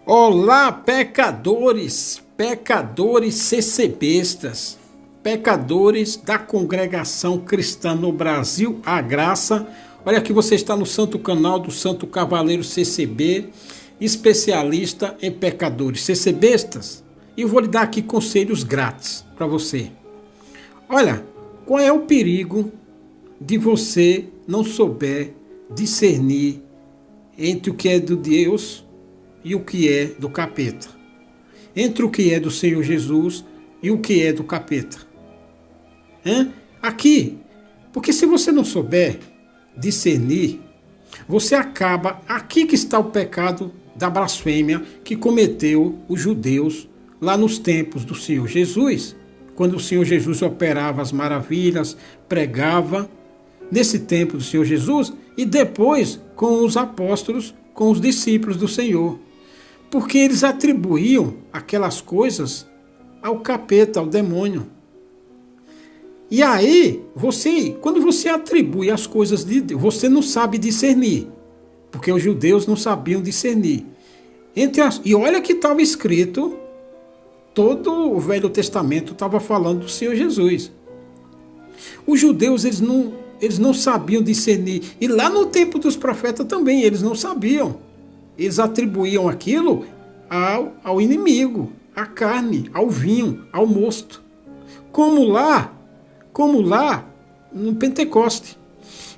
Olá, pecadores, pecadores CCBistas, pecadores da congregação cristã no Brasil, a graça. Olha que você está no santo canal do Santo Cavaleiro CCB, especialista em pecadores CCBistas. E vou lhe dar aqui conselhos grátis para você. Olha, qual é o perigo de você não souber discernir entre o que é de Deus e o que é do capeta? Entre o que é do Senhor Jesus e o que é do capeta? Aqui, porque se você não souber discernir, você acaba, aqui que está o pecado da blasfêmia que cometeu os judeus lá nos tempos do Senhor Jesus, quando o Senhor Jesus operava as maravilhas, pregava, nesse tempo do Senhor Jesus, e depois com os apóstolos, com os discípulos do Senhor. Porque eles atribuíam aquelas coisas ao capeta, ao demônio. E aí, quando você atribui as coisas de Deus, você não sabe discernir. Porque os judeus não sabiam discernir. E olha que estava escrito, todo o Velho Testamento estava falando do Senhor Jesus. Os judeus, eles não sabiam discernir. E lá no tempo dos profetas também, eles não sabiam. Eles atribuíam aquilo ao inimigo, à carne, ao vinho, ao mosto. Como lá no Pentecoste.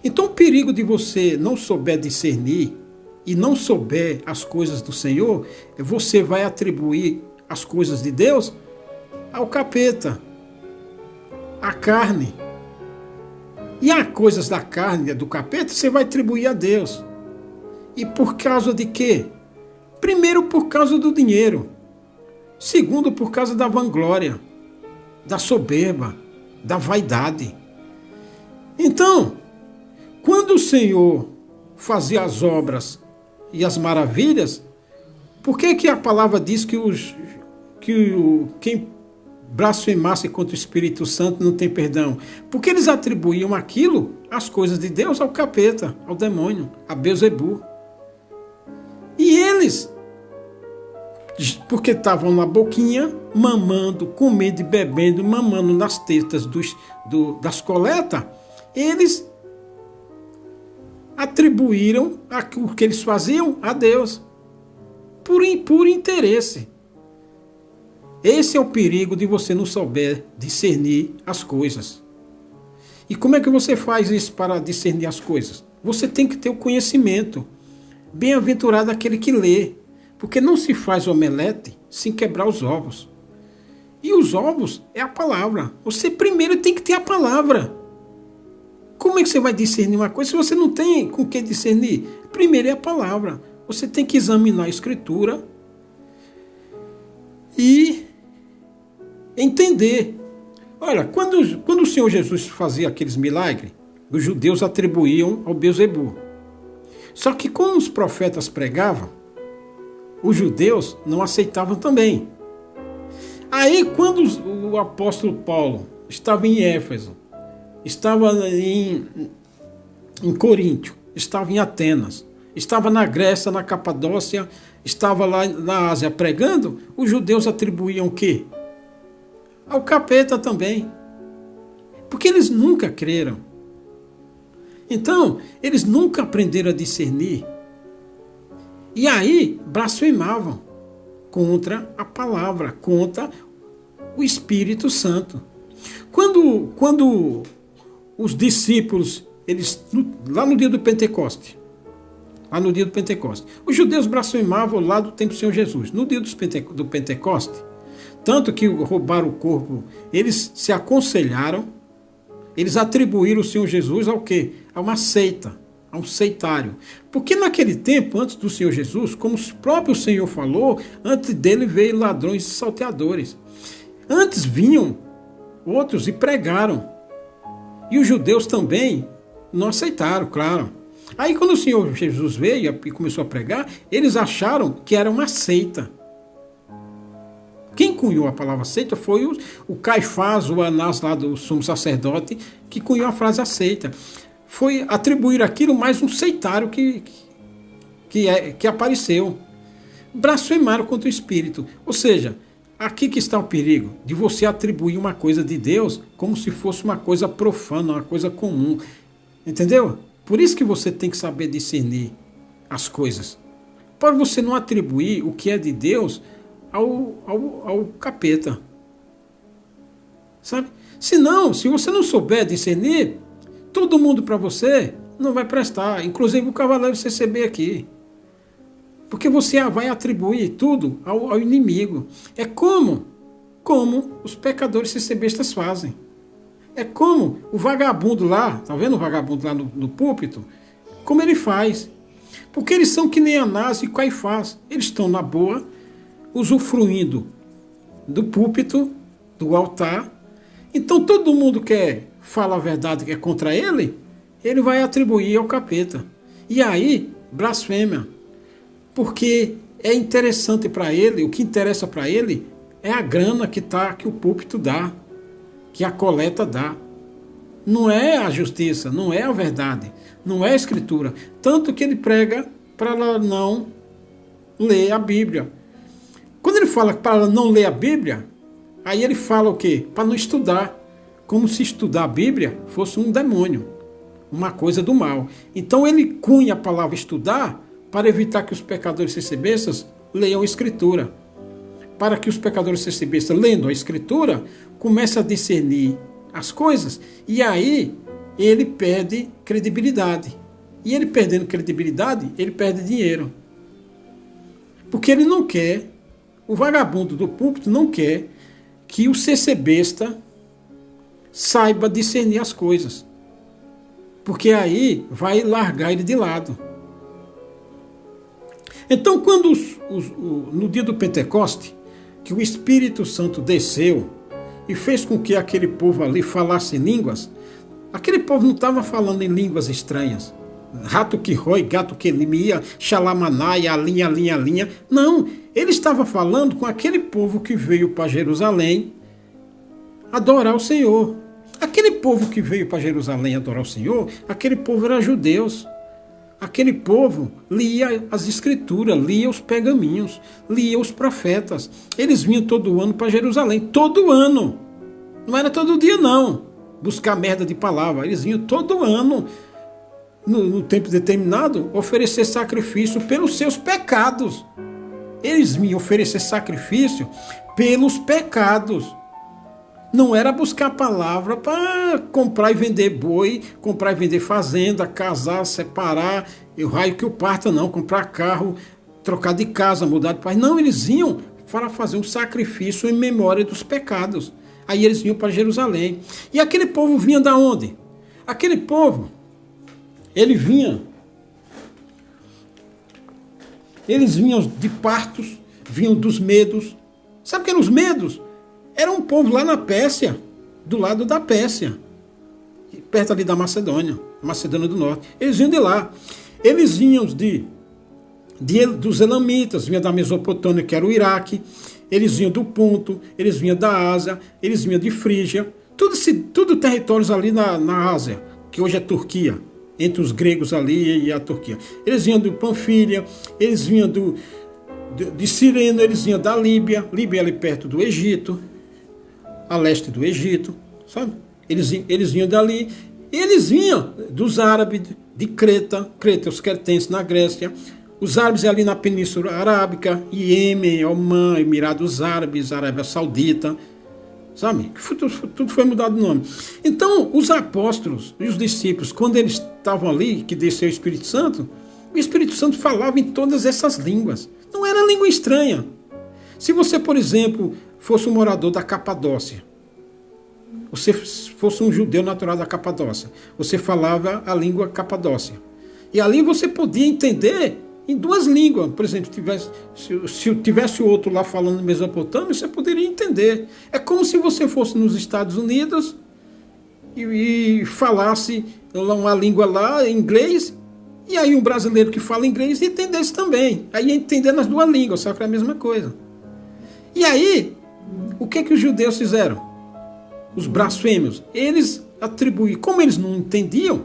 Então o perigo de você não souber discernir e não souber as coisas do Senhor, você vai atribuir as coisas de Deus ao capeta, à carne. E as coisas da carne, do capeta, você vai atribuir a Deus. E por causa de quê? Primeiro, por causa do dinheiro. Segundo, por causa da vanglória, da soberba, da vaidade. Então, quando o Senhor fazia as obras e as maravilhas, por que a palavra diz que quem blasfemasse contra o Espírito Santo não tem perdão? Porque eles atribuíam aquilo, as coisas de Deus, ao capeta, ao demônio, a Beelzebu. E eles, porque estavam na boquinha, mamando, comendo e bebendo, mamando nas tetas das coletas, eles atribuíram o que eles faziam a Deus, por interesse. Esse é o perigo de você não souber discernir as coisas. E como é que você faz isso para discernir as coisas? Você tem que ter o conhecimento. Bem-aventurado aquele que lê, porque não se faz omelete sem quebrar os ovos. E os ovos é a palavra. Você primeiro tem que ter a palavra. Como é que você vai discernir uma coisa se você não tem com que discernir? Primeiro é a palavra. Você tem que examinar a Escritura e entender. Olha, quando o Senhor Jesus fazia aqueles milagres, os judeus atribuíam ao Beelzebu. Só que como os profetas pregavam, os judeus não aceitavam também. Aí quando o apóstolo Paulo estava em Éfeso, estava em Coríntio, estava em Atenas, estava na Grécia, na Capadócia, estava lá na Ásia pregando, os judeus atribuíam o quê? Ao capeta também. Porque eles nunca creram. Então, eles nunca aprenderam a discernir. E aí, blasfemavam contra a palavra, contra o Espírito Santo. Quando os discípulos, lá no dia do Pentecoste, os judeus blasfemavam lá do tempo do Senhor Jesus. No dia do Pentecoste, tanto que roubaram o corpo, eles se aconselharam, eles atribuíram o Senhor Jesus ao quê? A uma seita, a um seitário. Porque naquele tempo, antes do Senhor Jesus, como o próprio Senhor falou, antes dele veio ladrões e salteadores. Antes vinham outros e pregaram. E os judeus também não aceitaram, claro. Aí quando o Senhor Jesus veio e começou a pregar, eles acharam que era uma seita. Quem cunhou a palavra seita foi o Caifás, o Anás lá do sumo sacerdote, que cunhou a frase seita. Foi atribuir aquilo mais um seitário que apareceu. blasfemaram contra o Espírito. Ou seja, aqui que está o perigo de você atribuir uma coisa de Deus como se fosse uma coisa profana, uma coisa comum. Entendeu? Por isso que você tem que saber discernir as coisas. Para você não atribuir o que é de Deus ao capeta. Sabe? Senão, se você não souber discernir, todo mundo para você não vai prestar. Inclusive o cavaleiro CCB aqui. Porque você vai atribuir tudo ao inimigo. É como os pecadores CCBistas fazem. É como o vagabundo lá, tá vendo o vagabundo lá no púlpito? Como ele faz. Porque eles são que nem Anás e Caifás. Eles estão na boa, usufruindo do púlpito, do altar. Então todo mundo que fala a verdade que é contra ele, ele vai atribuir ao capeta. E aí, blasfêmia. Porque é interessante para ele, o que interessa para ele é a grana que o púlpito dá, que a coleta dá. Não é a justiça, não é a verdade, não é a escritura. Tanto que ele prega para ela não ler a Bíblia. Quando ele fala para ela não ler a Bíblia, aí ele fala o quê? Para não estudar. Como se estudar a Bíblia fosse um demônio, uma coisa do mal. Então ele cunha a palavra estudar para evitar que os pecadores CCBistas leiam a Escritura. Para que os pecadores CCBistas, lendo a Escritura, comecem a discernir as coisas. E aí ele perde credibilidade. E ele perdendo credibilidade, ele perde dinheiro. Porque ele não quer, o vagabundo do púlpito não quer que o CCBista saiba discernir as coisas. Porque aí vai largar ele de lado. Então, quando no dia do Pentecoste, que o Espírito Santo desceu e fez com que aquele povo ali falasse em línguas, aquele povo não estava falando em línguas estranhas. Rato que rói, gato que limia, xalamanaia, alinha. Não, ele estava falando com aquele povo que veio para Jerusalém adorar o Senhor. Aquele povo que veio para Jerusalém adorar o Senhor, aquele povo era judeus. Aquele povo lia as escrituras, lia os pergaminhos, lia os profetas. Eles vinham todo ano para Jerusalém, todo ano. Não era todo dia não, buscar merda de palavra. Eles vinham todo ano, no tempo determinado, oferecer sacrifício pelos seus pecados. Eles vinham oferecer sacrifício pelos pecados. Não era buscar a palavra para comprar e vender boi, comprar e vender fazenda, casar, separar, o raio que o parta, não, comprar carro, trocar de casa, mudar de país. Não, eles iam para fazer um sacrifício em memória dos pecados. Aí eles vinham para Jerusalém. E aquele povo vinha da onde? Aquele povo, eles vinham de partos, vinham dos medos. Sabe o que eram os medos? Era um povo lá na Pérsia, do lado da Pérsia, perto ali da Macedônia do Norte. Eles vinham de lá. Eles vinham dos Elamitas, vinham da Mesopotâmia, que era o Iraque. Eles vinham do Ponto, eles vinham da Ásia, eles vinham de Frígia. Tudo territórios ali na Ásia, que hoje é Turquia, entre os gregos ali e a Turquia. Eles vinham de Panfilha, eles vinham de Cirene, eles vinham da Líbia. Líbia ali perto do Egito, a leste do Egito, sabe? Eles vinham dali, e eles vinham dos árabes de Creta, os cretenses na Grécia, os árabes ali na Península Arábica, Iêmen, Omã, Emirados Árabes, Arábia Saudita, sabe? Tudo foi mudado o nome. Então, os apóstolos e os discípulos, quando eles estavam ali, que desceu o Espírito Santo falava em todas essas línguas. Não era língua estranha. Se você, por exemplo, fosse um morador da Capadócia, você fosse um judeu natural da Capadócia, você falava a língua capadócia. E ali você podia entender em duas línguas. Por exemplo, se tivesse outro lá falando Mesopotâmia, você poderia entender. É como se você fosse nos Estados Unidos e falasse uma língua lá, em inglês, e aí um brasileiro que fala inglês entendesse também. Aí ia entender nas duas línguas, só que é a mesma coisa. E aí, o que os judeus fizeram? Os blasfêmios, eles atribuíram, como eles não entendiam,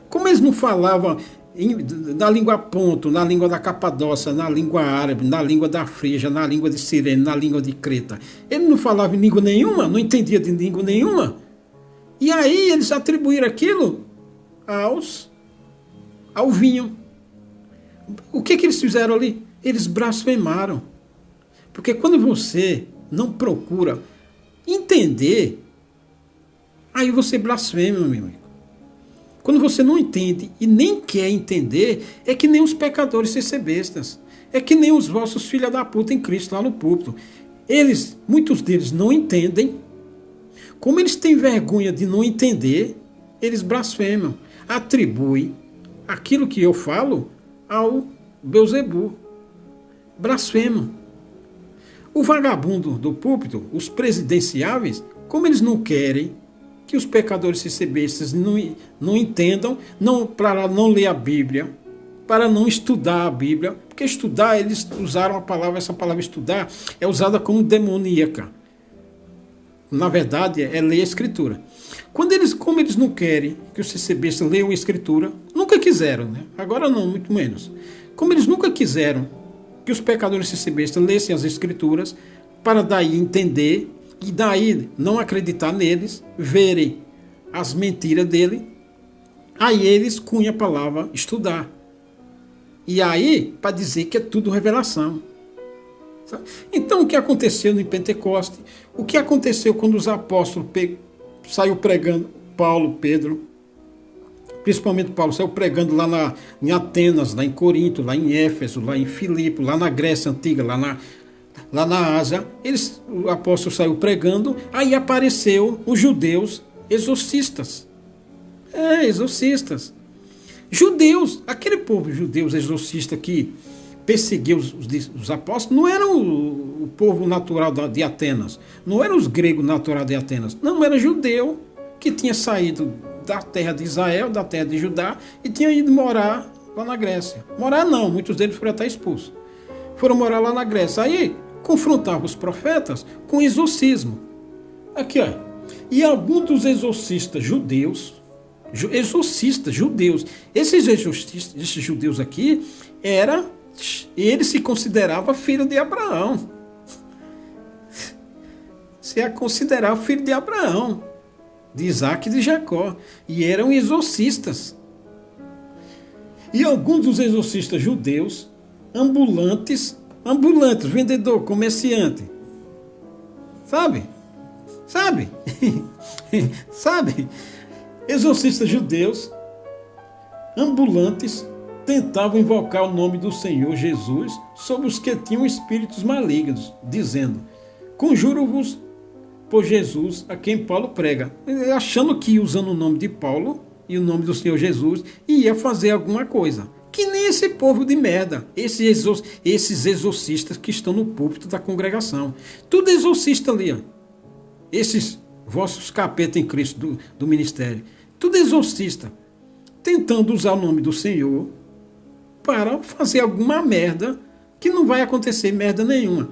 como eles não falavam na língua ponto, na língua da Capadócia, na língua árabe, na língua da Frígia, na língua de Cirene, na língua de Creta. Ele não falava em língua nenhuma, não entendia de língua nenhuma. E aí eles atribuíram aquilo ao vinho. O que eles fizeram ali? Eles blasfemaram. Porque quando você não procura entender, aí você blasfema, meu amigo. Quando você não entende e nem quer entender, é que nem os pecadores bestas. É que nem os vossos filhos da puta em Cristo lá no púlpito. Muitos deles não entendem. Como eles têm vergonha de não entender, eles blasfemam. Atribuem aquilo que eu falo ao Beuzebu. Blasfemam. O vagabundo do púlpito, os presidenciáveis, como eles não querem que os pecadores bestas não entendam, para não ler a Bíblia, para não estudar a Bíblia, porque estudar, eles usaram essa palavra estudar é usada como demoníaca. Na verdade, é ler a Escritura. Como eles não querem que os bestas leiam a Escritura, nunca quiseram, né? Agora não, muito menos. Como eles nunca quiseram que os pecadores bestas lessem as Escrituras, para daí entender, e daí não acreditar neles, verem as mentiras dele, aí eles cunham a palavra estudar. E aí, para dizer que é tudo revelação. Sabe? Então, o que aconteceu em Pentecoste, o que aconteceu quando os apóstolos saiu pregando, Paulo, Pedro, principalmente Paulo, saiu pregando lá em Atenas, lá em Corinto, lá em Éfeso, lá em Filipe, lá na Grécia Antiga, lá na Ásia, o apóstolo saiu pregando, aí apareceu os judeus exorcistas. Exorcistas. Judeus, aquele povo judeus exorcista que perseguiu os apóstolos, não era o povo natural de Atenas, não eram os gregos naturais de Atenas, não, era judeu que tinha saído da terra de Israel, da terra de Judá, e tinha ido morar lá na Grécia. Morar não, muitos deles foram até expulsos. Foram morar lá na Grécia. Aí confrontavam os profetas com exorcismo. Aqui, ó. E alguns dos exorcistas judeus, esses judeus aqui, ele se considerava filho de Abraão. Se considerava filho de Abraão, de Isaac e de Jacó. E eram exorcistas. E alguns dos exorcistas judeus, ambulantes, vendedor, comerciante. Sabe? Exorcistas judeus, ambulantes, tentavam invocar o nome do Senhor Jesus sobre os que tinham espíritos malignos, dizendo: conjuro-vos por Jesus, a quem Paulo prega. Achando que, usando o nome de Paulo e o nome do Senhor Jesus, ia fazer alguma coisa. Que nem esse povo de merda, esses exorcistas que estão no púlpito da congregação. Tudo exorcista ali, ó. Esses vossos capeta em Cristo do ministério. Tudo exorcista. Tentando usar o nome do Senhor para fazer alguma merda que não vai acontecer merda nenhuma.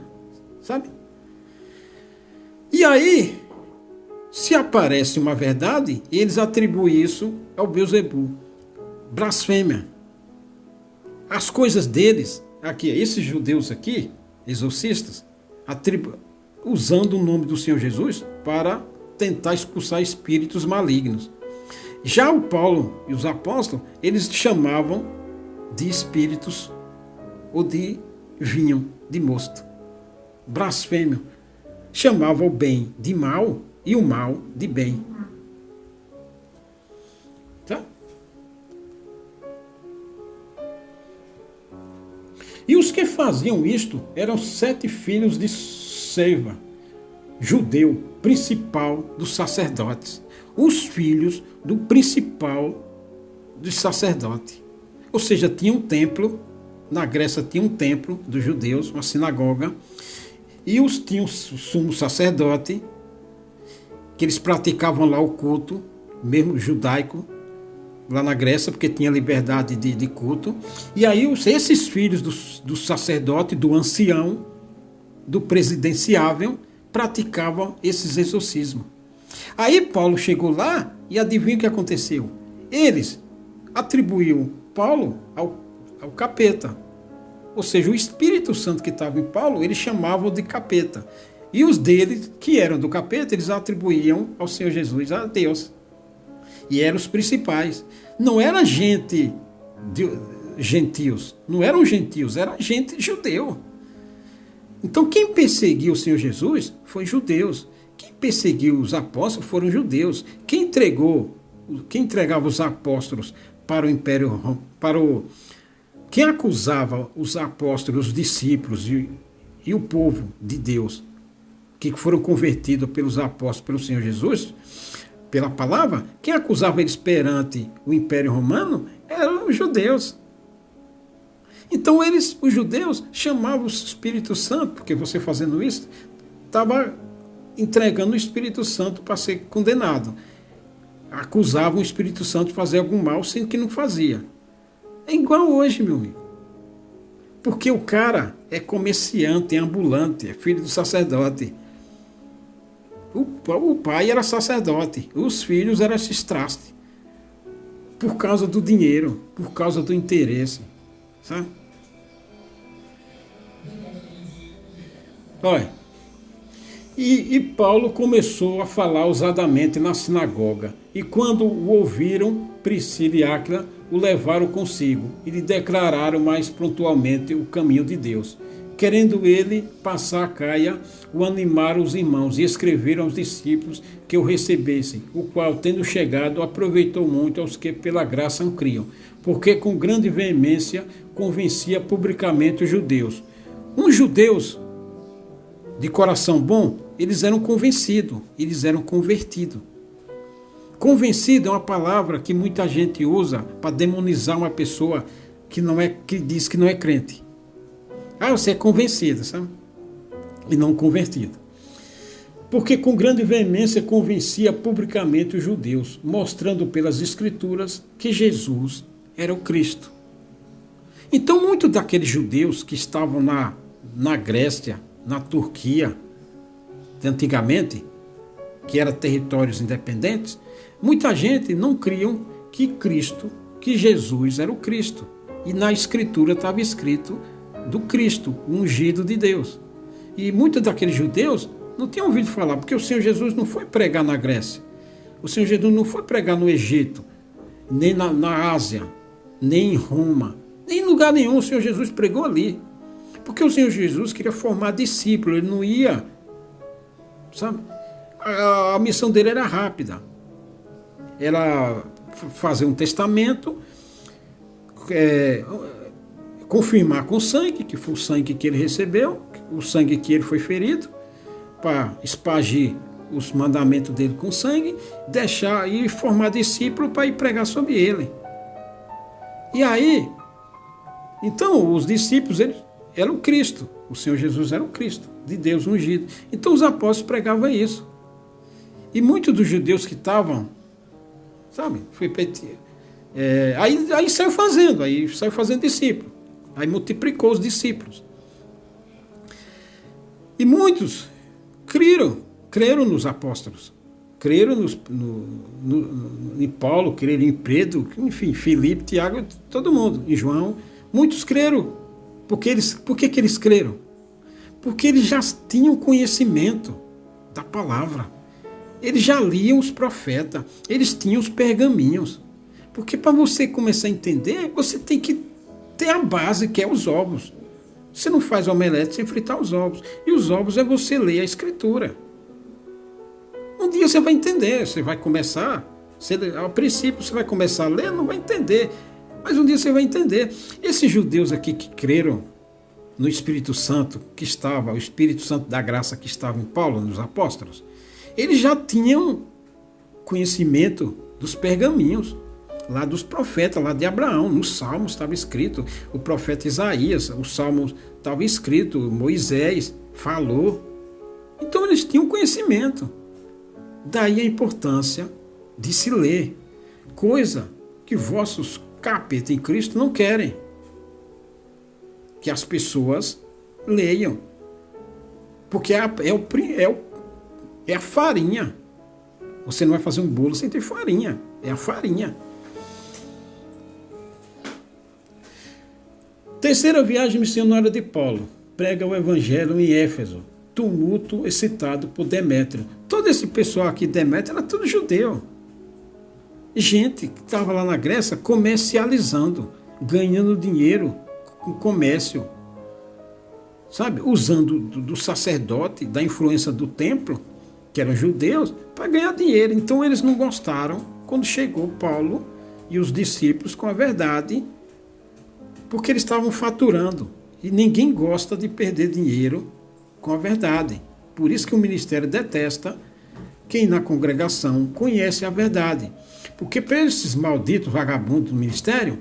Sabe? E aí, se aparece uma verdade, eles atribuem isso ao Beuzebu. Blasfêmia. As coisas deles, aqui, esses judeus aqui, exorcistas, usando o nome do Senhor Jesus para tentar expulsar espíritos malignos. Já o Paulo e os apóstolos, eles chamavam de espíritos ou de vinho, de mosto. Blasfêmia. Chamavam o bem de mal e o mal de bem. Tá? E os que faziam isto eram 7 filhos de Seva, judeu, principal dos sacerdotes. Os filhos do principal dos sacerdotes. Ou seja, tinha um templo, na Grécia tinha um templo dos judeus, uma sinagoga, e tinha o sumo sacerdote, que eles praticavam lá o culto, mesmo judaico, lá na Grécia, porque tinha liberdade de culto. E aí esses filhos do sacerdote, do ancião, do presidenciável, praticavam esses exorcismos. Aí Paulo chegou lá e adivinha o que aconteceu? Eles atribuíam Paulo ao capeta. Ou seja, o Espírito Santo que estava em Paulo, eles chamavam de capeta. E os deles, que eram do capeta, eles atribuíam ao Senhor Jesus, a Deus. E eram os principais. Não era gente gentios, não eram gentios, era gente judeu. Então quem perseguiu o Senhor Jesus foi judeus. Quem perseguiu os apóstolos foram judeus. Quem entregava os apóstolos para o império, quem acusava os apóstolos, os discípulos e o povo de Deus, que foram convertidos pelos apóstolos, pelo Senhor Jesus, pela palavra, quem acusava eles perante o Império Romano eram os judeus. Então os judeus, chamavam o Espírito Santo, porque você fazendo isso, estava entregando o Espírito Santo para ser condenado. Acusavam o Espírito Santo de fazer algum mal, sendo que não fazia. É igual hoje, meu amigo. Porque o cara é comerciante, é ambulante, é filho do sacerdote. O pai era sacerdote, os filhos eram esses trastes. Por causa do dinheiro, por causa do interesse. Sabe? Olha, e Paulo começou a falar ousadamente na sinagoga. E quando o ouviram, Priscila e Áquila o levaram consigo e lhe declararam mais pontualmente o caminho de Deus. Querendo ele passar a Caia, o animaram os irmãos e escreveram aos discípulos que o recebessem, o qual, tendo chegado, aproveitou muito aos que pela graça o criam, porque com grande veemência convencia publicamente os judeus. Uns judeus de coração bom, eles eram convencidos, eles eram convertidos. Convencido é uma palavra que muita gente usa para demonizar uma pessoa que diz que não é crente. Ah, você é convencido, sabe? E não convertido. Porque com grande veemência convencia publicamente os judeus, mostrando pelas Escrituras que Jesus era o Cristo. Então, muitos daqueles judeus que estavam na Grécia, na Turquia, antigamente, que eram territórios independentes, muita gente não criam que Jesus era o Cristo. E na Escritura estava escrito do Cristo, o ungido de Deus. E muitos daqueles judeus não tinham ouvido falar, porque o Senhor Jesus não foi pregar na Grécia. O Senhor Jesus não foi pregar no Egito, nem na Ásia, nem em Roma, nem em lugar nenhum. O Senhor Jesus pregou ali. Porque o Senhor Jesus queria formar discípulos, ele não ia, sabe? A missão dele era rápida. Era fazer um testamento, confirmar com sangue, que foi o sangue que ele recebeu, o sangue que ele foi ferido, para espagir os mandamentos dele com sangue, deixar e formar discípulo para ir pregar sobre ele. E aí, então, os discípulos, eles eram o Cristo, o Senhor Jesus era o Cristo, de Deus ungido. Então os apóstolos pregavam isso. E muitos dos judeus que estavam, sabe, aí saiu fazendo discípulo. Aí multiplicou os discípulos. E muitos creram nos apóstolos. Creram em Paulo, creram em Pedro, enfim, Filipe, Tiago, todo mundo, em João. Muitos creram. Por que eles creram? Porque eles já tinham conhecimento da palavra. Eles já liam os profetas. Eles tinham os pergaminhos. Porque para você começar a entender, você tem que ter a base, que é os ovos. Você não faz omelete sem fritar os ovos. E os ovos é você ler a Escritura. Um dia você vai entender. Você vai começar, ao princípio você vai começar a ler, não vai entender. Mas um dia você vai entender. Esses judeus aqui que creram no Espírito Santo o Espírito Santo da graça que estava em Paulo, nos apóstolos, eles já tinham conhecimento dos pergaminhos, lá dos profetas, lá de Abraão. Nos Salmos estava escrito, o profeta Isaías, os Salmos estava escrito, Moisés falou. Então eles tinham conhecimento. Daí a importância de se ler, coisa que vossos capeta em Cristo não querem que as pessoas leiam, porque é a farinha. Você não vai fazer um bolo sem ter farinha, é a farinha. Terceira viagem missionária de Paulo. Prega o evangelho em Éfeso. Tumulto excitado por Demétrio. Todo esse pessoal aqui, Demétrio, era tudo judeu. Gente que estava lá na Grécia comercializando, ganhando dinheiro com comércio. Sabe? Usando do sacerdote, da influência do templo, que eram judeus, para ganhar dinheiro. Então eles não gostaram quando chegou Paulo e os discípulos com a verdade, porque eles estavam faturando. E ninguém gosta de perder dinheiro com a verdade. Por isso que o ministério detesta quem na congregação conhece a verdade. Porque para esses malditos vagabundos do ministério,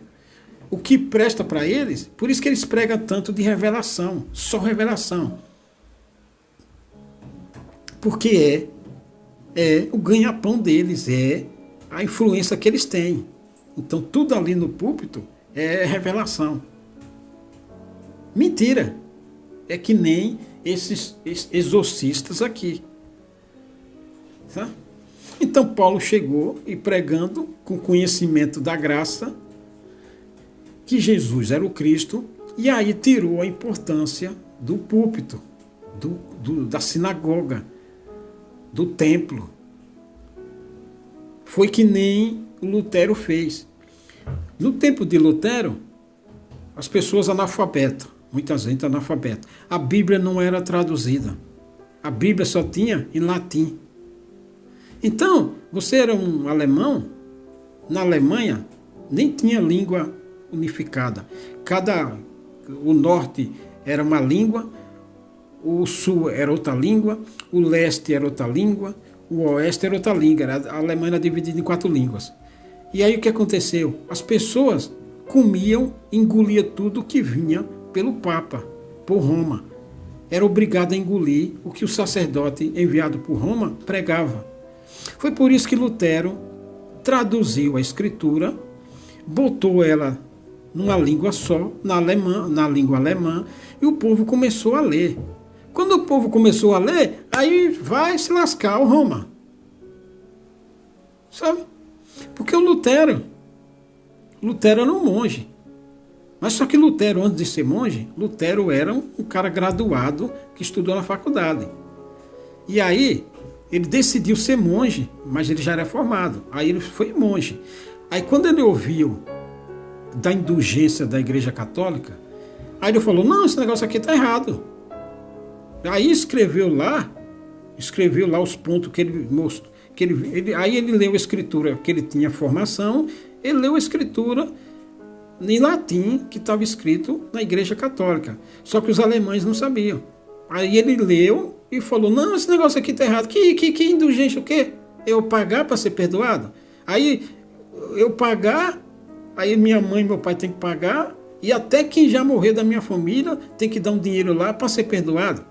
o que presta para eles, por isso que eles pregam tanto de revelação, só revelação. Porque é o ganha-pão deles, é a influência que eles têm. Então tudo ali no púlpito é revelação. Mentira. É que nem esses exorcistas aqui. Tá? Então Paulo chegou e pregando com conhecimento da graça que Jesus era o Cristo, e aí tirou a importância do púlpito, da sinagoga, do templo. Foi que nem Lutero fez. No tempo de Lutero, as pessoas analfabetas, muita gente analfabeta. A Bíblia não era traduzida. A Bíblia só tinha em latim. Então, você era um alemão, na Alemanha nem tinha língua unificada. O norte era uma língua, o sul era outra língua, o leste era outra língua, o oeste era outra língua. A Alemanha era dividida em 4 línguas. E aí o que aconteceu? As pessoas comiam, engoliam tudo que vinha pelo Papa, por Roma. Era obrigado a engolir o que o sacerdote enviado por Roma pregava. Foi por isso que Lutero traduziu a Escritura, botou ela numa língua só, na língua alemã, e o povo começou a ler. Quando o povo começou a ler, aí vai se lascar o Roma. Sabe? Porque o Lutero era um monge. Mas só que Lutero, antes de ser monge, Lutero era um cara graduado que estudou na faculdade. E aí, ele decidiu ser monge, mas ele já era formado. Aí ele foi monge. Aí quando ele ouviu da indulgência da Igreja Católica, aí ele falou, não, esse negócio aqui está errado. Aí escreveu lá os pontos que ele mostrou. Aí ele leu a Escritura, que ele tinha formação, ele leu a Escritura em latim, que estava escrito na Igreja Católica. Só que os alemães não sabiam. Aí ele leu e falou, não, esse negócio aqui está errado. Que indulgência o quê? Eu pagar para ser perdoado? Aí eu pagar, aí minha mãe e meu pai têm que pagar, e até quem já morreu da minha família tem que dar um dinheiro lá para ser perdoado.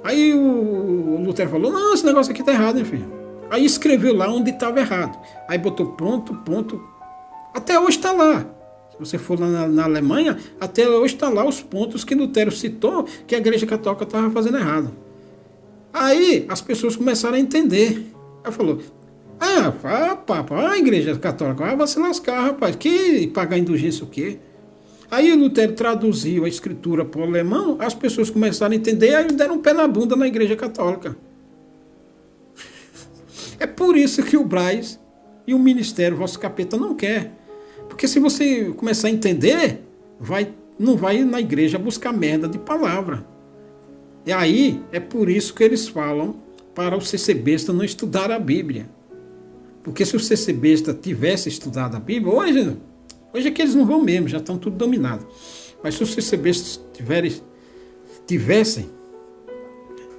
Aí o Lutero falou, não, esse negócio aqui está errado, hein, filho? Aí escreveu lá onde estava errado. Aí botou ponto. Até hoje está lá. Se você for lá na Alemanha, até hoje está lá os pontos que Lutero citou que a Igreja Católica estava fazendo errado. Aí as pessoas começaram a entender. Aí falou, a Igreja Católica vai se lascar, rapaz. Que pagar indulgência o quê? Aí o Lutero traduziu a Escritura para o alemão, as pessoas começaram a entender, aí deram um pé na bunda na Igreja Católica. É por isso que o Braz e o ministério, o vosso capeta, não quer. Porque se você começar a entender, não vai na igreja buscar merda de palavra. E aí, é por isso que eles falam para o CC Besta não estudar a Bíblia. Porque se o CC Besta tivesse estudado a Bíblia, hoje é que eles não vão mesmo, já estão tudo dominados. Mas se os CC Bestas tivessem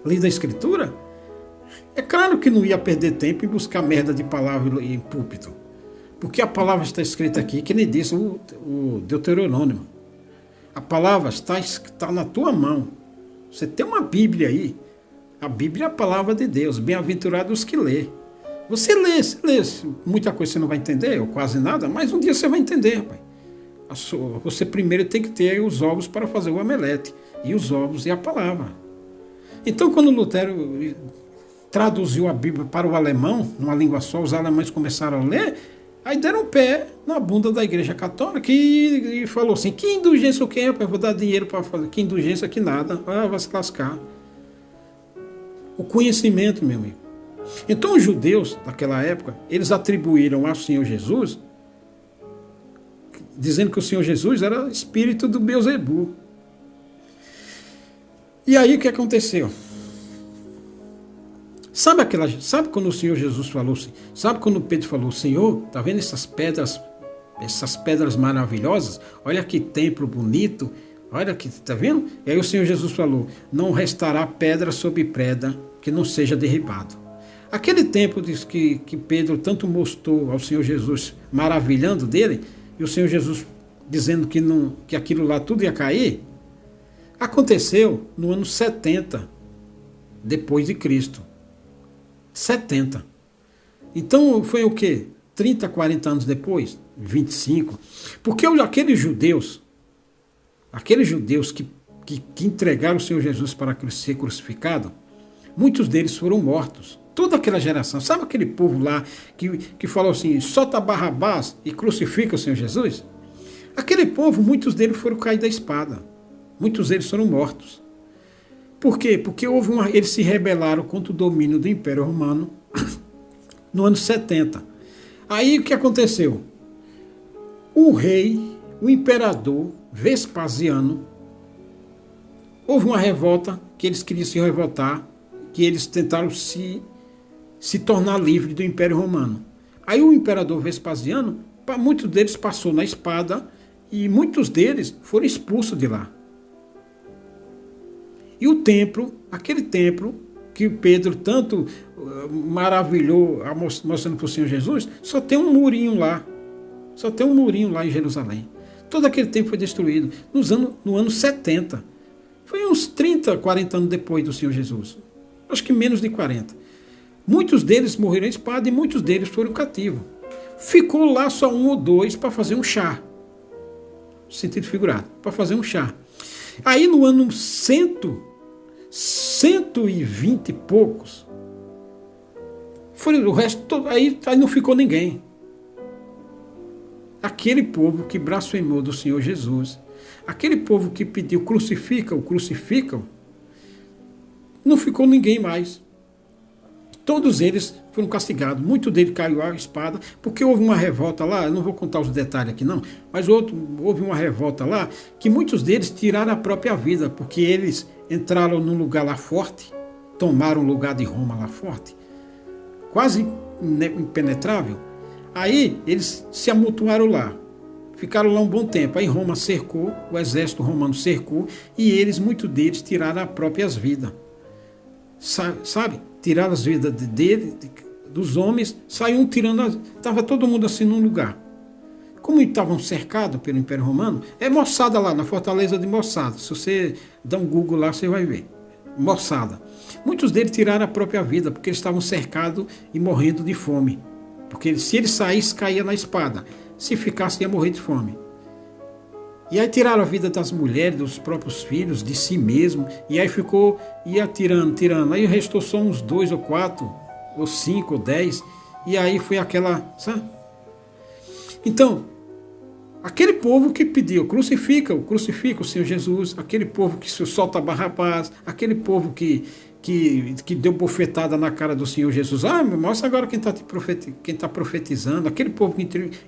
lido a Escritura, é claro que não ia perder tempo em buscar merda de palavra em púlpito. Porque a palavra está escrita aqui, que nem disse o Deuteronômio. A palavra está na tua mão. Você tem uma Bíblia aí. A Bíblia é a palavra de Deus. Bem-aventurados os que lê. Você lê. Muita coisa você não vai entender, ou quase nada, mas um dia você vai entender, rapaz. Você primeiro tem que ter os ovos para fazer o omelete. E os ovos e a palavra. Então, quando Lutero traduziu a Bíblia para o alemão, numa língua só, os alemães começaram a ler, Aí deram pé na bunda da Igreja Católica e falou assim, que indulgência o quê? Eu vou dar dinheiro para fazer. Que indulgência que nada. Ah, vai se lascar. O conhecimento, meu amigo. Então os judeus daquela época, eles atribuíram ao Senhor Jesus, dizendo que o Senhor Jesus era espírito do Beelzebu. E aí o que aconteceu? Sabe quando o Senhor Jesus falou assim? Sabe quando Pedro falou, Senhor, tá vendo essas pedras maravilhosas? Olha que templo bonito, olha que, tá vendo? E aí o Senhor Jesus falou, não restará pedra sobre pedra que não seja derribado. Aquele templo que Pedro tanto mostrou ao Senhor Jesus, maravilhando dele, e o Senhor Jesus dizendo que aquilo lá tudo ia cair, aconteceu no ano 70 depois de Cristo. 70. Então foi o quê? 30, 40 anos depois? 25. Porque aqueles judeus que entregaram o Senhor Jesus para ser crucificado, muitos deles foram mortos. Toda aquela geração. Sabe aquele povo lá que falou assim, solta Barrabás e crucifica o Senhor Jesus? Aquele povo, muitos deles foram cair da espada. Muitos deles foram mortos. Por quê? Porque eles se rebelaram contra o domínio do Império Romano no ano 70. Aí o que aconteceu? O rei, o imperador Vespasiano, houve uma revolta, que eles queriam se revoltar, que eles tentaram se tornar livre do Império Romano. Aí o imperador Vespasiano, muitos deles passou na espada e muitos deles foram expulsos de lá. E o templo, aquele templo que Pedro tanto maravilhou mostrando para o Senhor Jesus, só tem um murinho lá. Só tem um murinho lá em Jerusalém. Todo aquele templo foi destruído no ano 70. Foi uns 30, 40 anos depois do Senhor Jesus. Acho que menos de 40. Muitos deles morreram à espada e muitos deles foram cativos. Ficou lá só um ou dois para fazer um chá. Sentido figurado, para fazer um chá. Aí no ano 120 e poucos, foi o resto todo, aí não ficou ninguém. Aquele povo que blasfemou do Senhor Jesus, aquele povo que pediu crucificam, não ficou ninguém mais. Todos eles foram castigados, muito deles caiu a espada, porque houve uma revolta lá, eu não vou contar os detalhes aqui não, mas houve uma revolta lá, que muitos deles tiraram a própria vida, porque eles entraram num lugar lá forte, tomaram o lugar de Roma lá forte, quase impenetrável. Aí eles se amontoaram lá, ficaram lá um bom tempo, aí Roma cercou, o exército romano cercou, e eles, muitos deles, tiraram as próprias vidas. Sabe? Tiraram as vidas dos homens, saiu tirando, estava todo mundo assim num lugar. Como estavam cercados pelo Império Romano, é Mossada lá, na fortaleza de Mossada. Se você dá um Google lá, você vai ver. Mossada. Muitos deles tiraram a própria vida, porque eles estavam cercados e morrendo de fome. Porque se eles saíssem, caía na espada. Se ficasse, ia morrer de fome. E aí tiraram a vida das mulheres, dos próprios filhos, de si mesmo. E aí ia tirando. Aí restou só uns 2 ou 4, ou 5 ou 10. E aí foi aquela, sabe? Então, aquele povo que pediu, crucifica o Senhor Jesus. Aquele povo que solta Barrabás. Aquele povo que deu bofetada na cara do Senhor Jesus. Ah, mostra agora quem está profetizando. Aquele povo que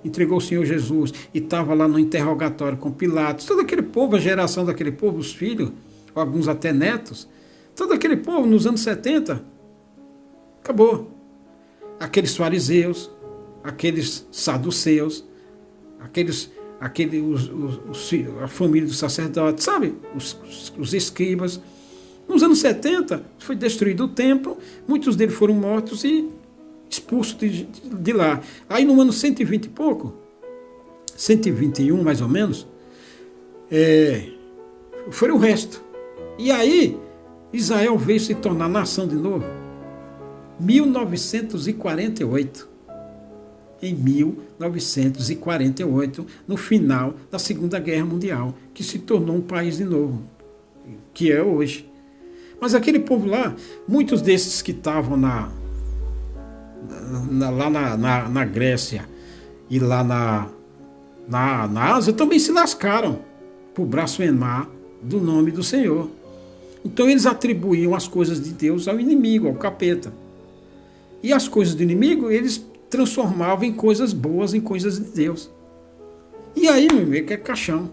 entregou o Senhor Jesus e estava lá no interrogatório com Pilatos. Todo aquele povo, a geração daquele povo, os filhos, alguns até netos. Todo aquele povo nos anos 70, acabou. Aqueles fariseus, aqueles saduceus, a família dos sacerdotes, sabe? Os escribas. Nos anos 70, foi destruído o templo, muitos deles foram mortos e expulsos de lá. Aí no ano 120 e pouco, 121 mais ou menos, foi o resto. E aí, Israel veio se tornar nação de novo. 1948. Em 1948, no final da Segunda Guerra Mundial, que se tornou um país de novo, que é hoje. Mas aquele povo lá, muitos desses que estavam lá na Grécia e lá na Ásia também se lascaram por blasfemar do nome do Senhor. Então eles atribuíam as coisas de Deus ao inimigo, ao capeta. E as coisas do inimigo eles transformavam em coisas boas, em coisas de Deus. E aí, meu amigo, é caixão.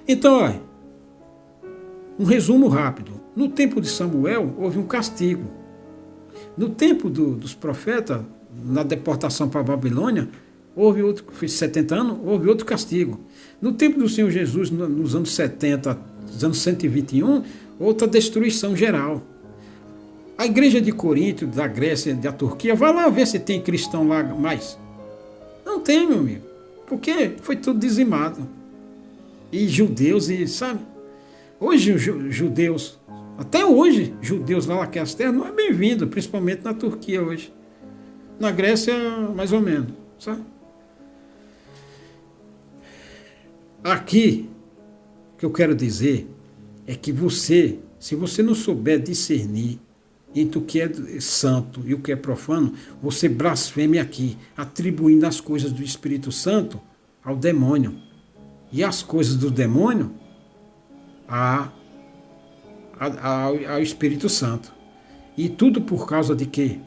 Então, olha, um resumo rápido. No tempo de Samuel, houve um castigo. No tempo dos profetas, na deportação para a Babilônia, houve outro, foi 70 anos, houve outro castigo. No tempo do Senhor Jesus, nos anos 70, nos anos 121, outra destruição geral. A igreja de Corinto, da Grécia, da Turquia, vai lá ver se tem cristão lá mais. Não tem, meu amigo. Porque foi tudo dizimado. E judeus, e sabe? Hoje os judeus, até hoje, judeus lá naquelas terras não é bem-vindo, principalmente na Turquia hoje. Na Grécia, mais ou menos, sabe? Aqui, o que eu quero dizer é que você, se você não souber discernir entre o que é santo e o que é profano, você blasfeme aqui, atribuindo as coisas do Espírito Santo ao demônio e as coisas do demônio ao Espírito Santo. E tudo por causa de quê?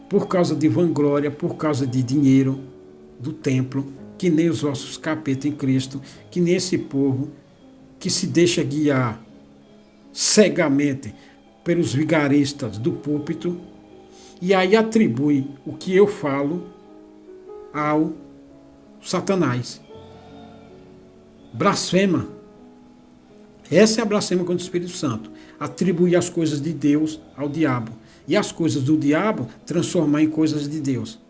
Por causa de vanglória, por causa de dinheiro do templo, que nem os ossos capeta em Cristo, que nem esse povo que se deixa guiar cegamente pelos vigaristas do púlpito, e aí atribui o que eu falo ao Satanás. Blasfema. Essa é a blasfema contra o Espírito Santo. Atribuir as coisas de Deus ao diabo. E as coisas do diabo transformar em coisas de Deus.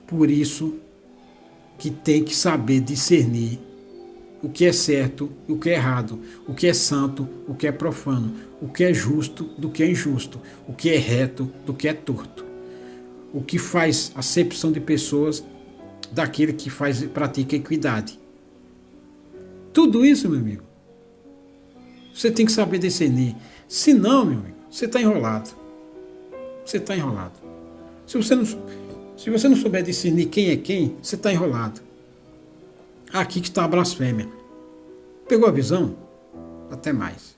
Por isso que tem que saber discernir o que é certo e o que é errado, o que é santo, o que é profano, o que é justo do que é injusto, o que é reto do que é torto, o que faz acepção de pessoas daquele que pratica equidade. Tudo isso, meu amigo, você tem que saber discernir. Se não, meu amigo, você está enrolado. Você está enrolado. Se você não souber discernir quem é quem, você está enrolado. Aqui que está a blasfêmia. Pegou a visão? Até mais.